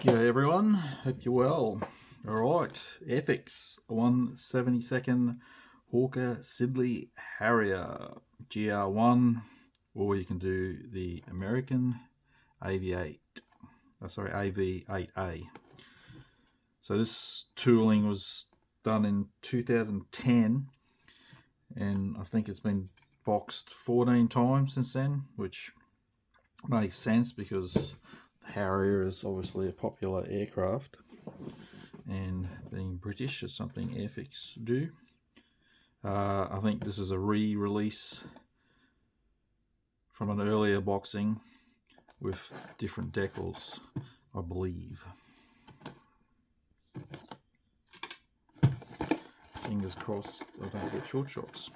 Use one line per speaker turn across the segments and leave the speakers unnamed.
G'day everyone, hope you're well. Alright, Ethics 172nd Hawker Siddeley Harrier GR1, or you can do the American AV8A. So this tooling was done in 2010 and I think it's been boxed 14 times since then, which makes sense because the Harrier is obviously a popular aircraft, and being British is something Airfix do. I think this is a re-release from an earlier boxing with different decals, I believe. Fingers crossed I don't get short shots.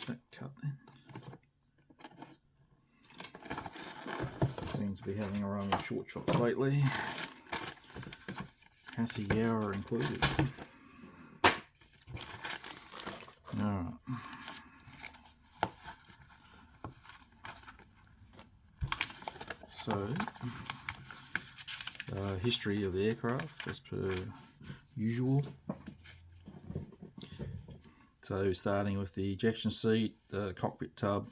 That cut then. Seems to be having a run with short shots lately. Hasegawa included. Alright. So, history of the aircraft as per usual. So starting with the ejection seat, the cockpit tub,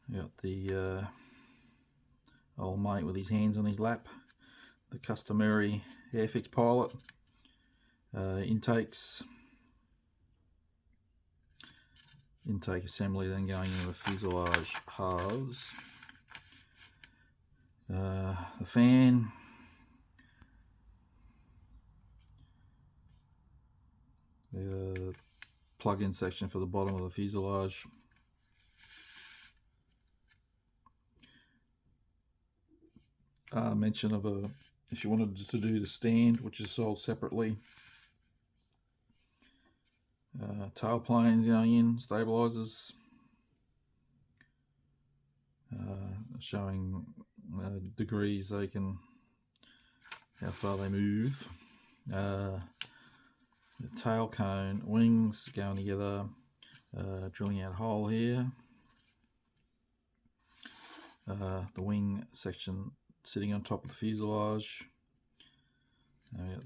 you got the old mate with his hands on his lap, the customary Airfix pilot, intakes, intake assembly, then going into the fuselage halves, the fan, the plug-in section for the bottom of the fuselage, mention of if you wanted to do the stand, which is sold separately, tail planes going in, stabilizers, showing degrees they can, how far they move, the tail cone, wings going together, drilling out a hole here, the wing section sitting on top of the fuselage,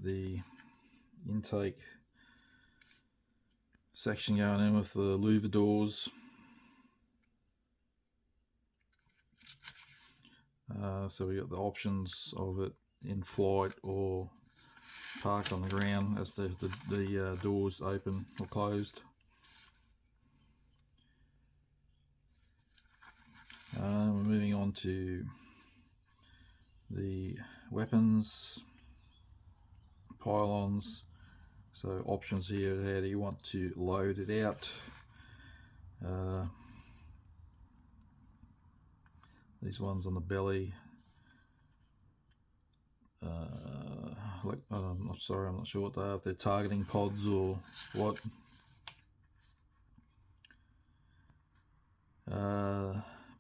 the intake section going in with the louver doors, so we got the options of it in flight or parked on the ground as the doors open or closed. We're moving on to the weapons, pylons. So options here, how do you want to load it out? These ones on the belly, I'm not sure what they are, if they're targeting pods or what.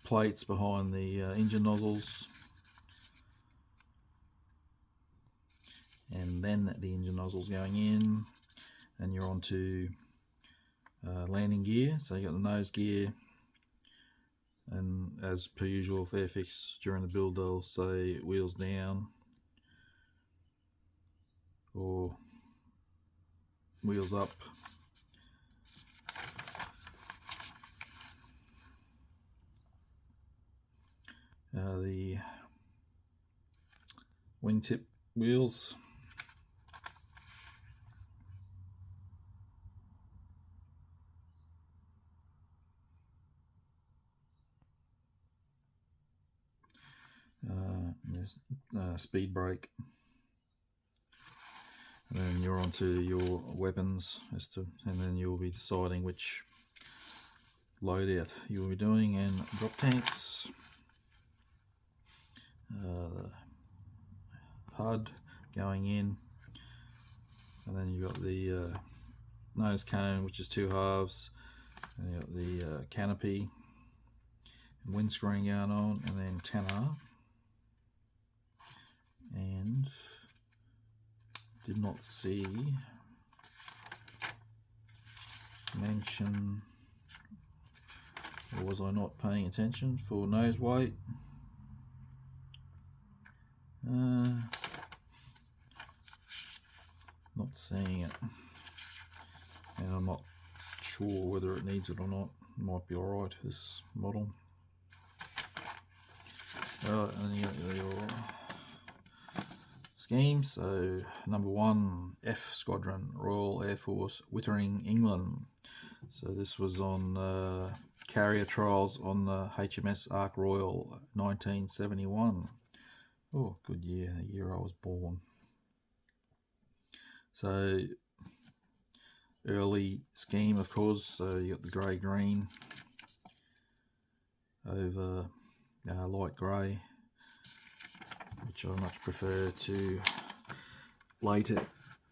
Plates behind the engine nozzles, and then the engine nozzles going in, and you're on to landing gear. So you got the nose gear, and as per usual for Airfix during the build they'll say wheels down or wheels up. The wingtip wheels, speed brake, and then you're on to your weapons and then you'll be deciding which loadout you will be doing, and drop tanks, HUD going in, and then you got the nose cone, which is two halves, and you got the canopy and windscreen going on, and then tanner, and did not see mention, or was I not paying attention, for nose weight. Not seeing it, and I'm not sure whether it needs it or not. It might be alright, this model. Alright, and you got your schemes. So number 1, F Squadron, Royal Air Force, Wittering, England. So this was on carrier trials on the HMS Ark Royal, 1971. Oh, good year, the year I was born. So early scheme, of course. So you got the grey green over light grey, which I much prefer to later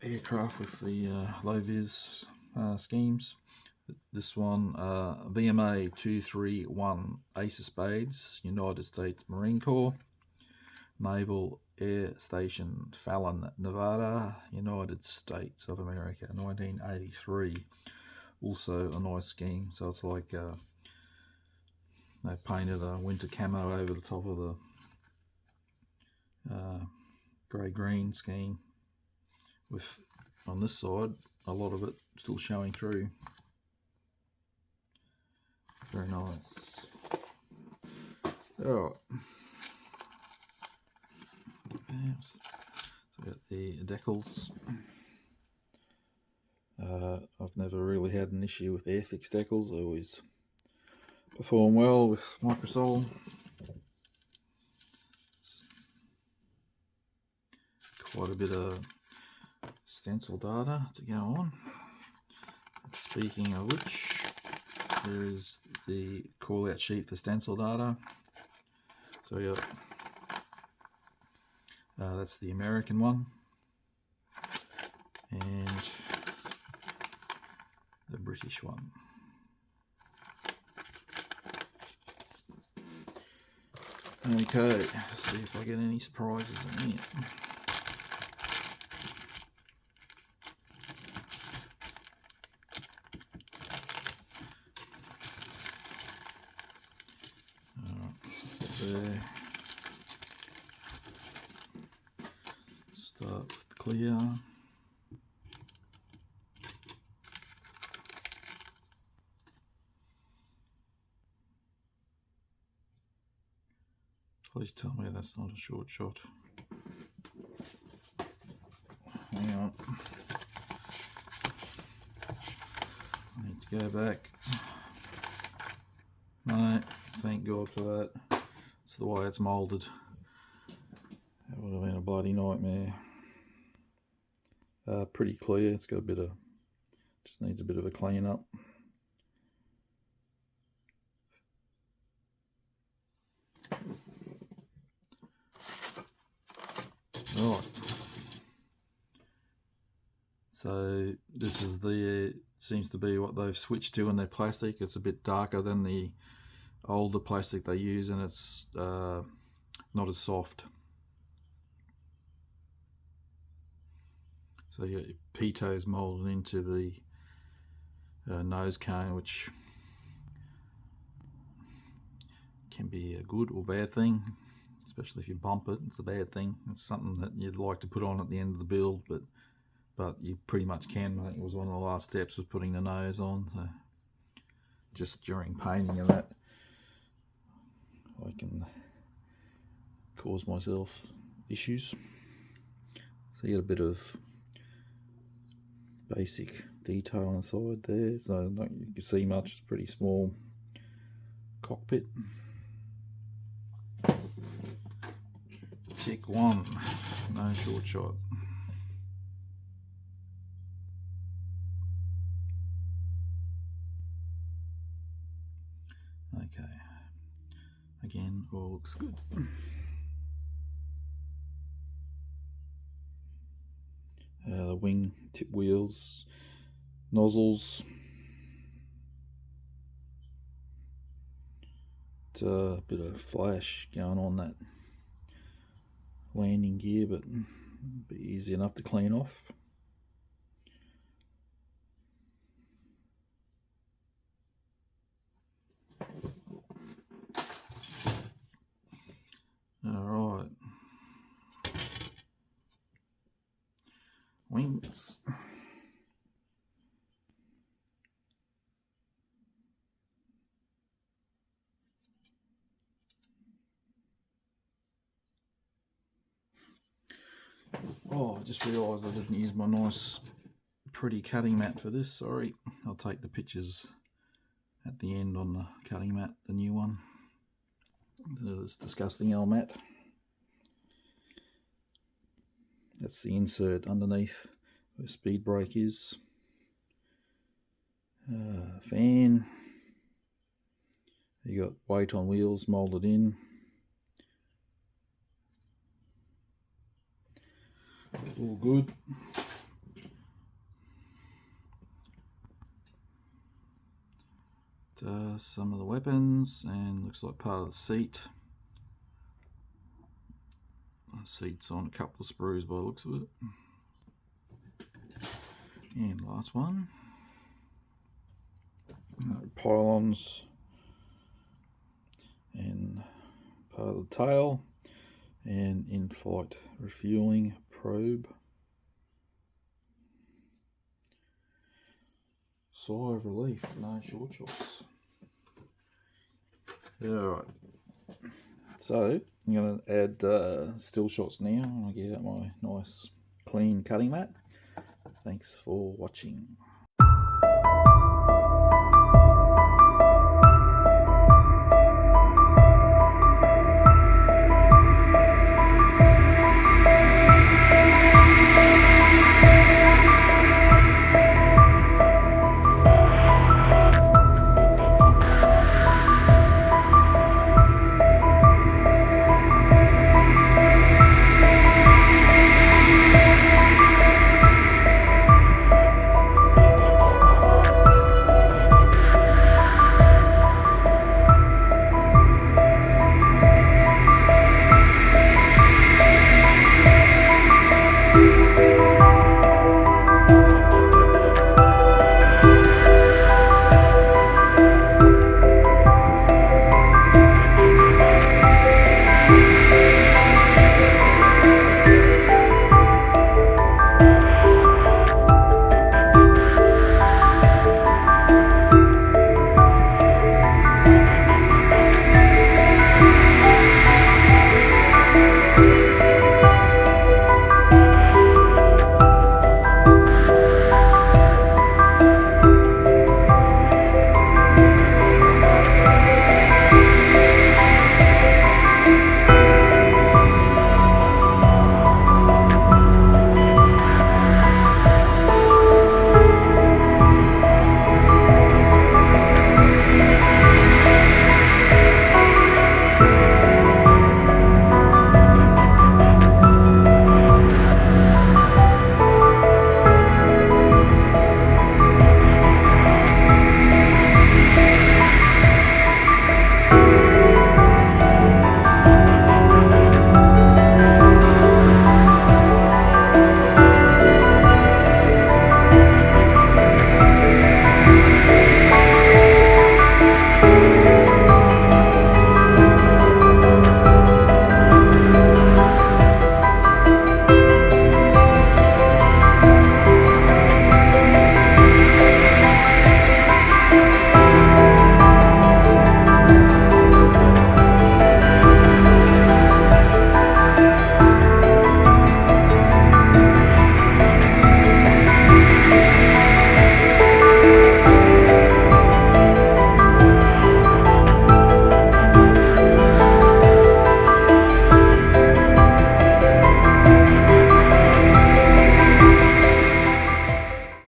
aircraft with the low vis schemes. This one, VMA 231, Ace of Spades, United States Marine Corps, Naval Air Station Fallon, Nevada, United States of America, 1983. Also a nice scheme. So it's like they painted a winter camo over the top of the grey-green scheme, with on this side a lot of it still showing through. Very nice. Oh, so we got the decals. I've never really had an issue with Airfix decals. I always perform well with Microsol. Quite a bit of stencil data to go on. Speaking of which, there is the call out sheet for stencil data. So yeah, that's the American one, and the British one. Okay, let's see if I get any surprises in here. There. Start with clear. Please tell me that's not a short shot. Hang on. I need to go back. No, thank God for that. It's the way it's moulded. That would have been a bloody nightmare. Pretty clear. It's got a bit of, just needs a bit of a clean up. Right. So this is the, seems to be what they've switched to in their plastic. It's a bit darker than the older plastic they use, and it's not as soft. So you got your pitos moulded into the nose cone, which can be a good or bad thing, especially if you bump it. It's a bad thing. It's something that you'd like to put on at the end of the build, but you pretty much can. I think it was one of the last steps was putting the nose on. So just during painting of that, I can cause myself issues. So you get a bit of basic detail on the side there, so not you can see much. It's a pretty small cockpit. Tick 1, no short shot. Okay, again, all looks good. The wing tip wheels, nozzles. It's a bit of flash going on that landing gear, but be easy enough to clean off. All right. wings. Oh, I just realised I didn't use my nice pretty cutting mat for this, sorry. I'll take the pictures at the end on the cutting mat, the new one. This disgusting old mat. That's the insert underneath where speed brake is. Fan. You got weight on wheels moulded in. All good. Some of the weapons, and looks like part of the seat. The seat's on a couple of sprues by the looks of it. And last one. Pylons and part of the tail, and in-flight refueling probe. Sigh of relief, no short shots. Alright, so I'm going to add still shots now. I'll get out my nice clean cutting mat. Thanks for watching.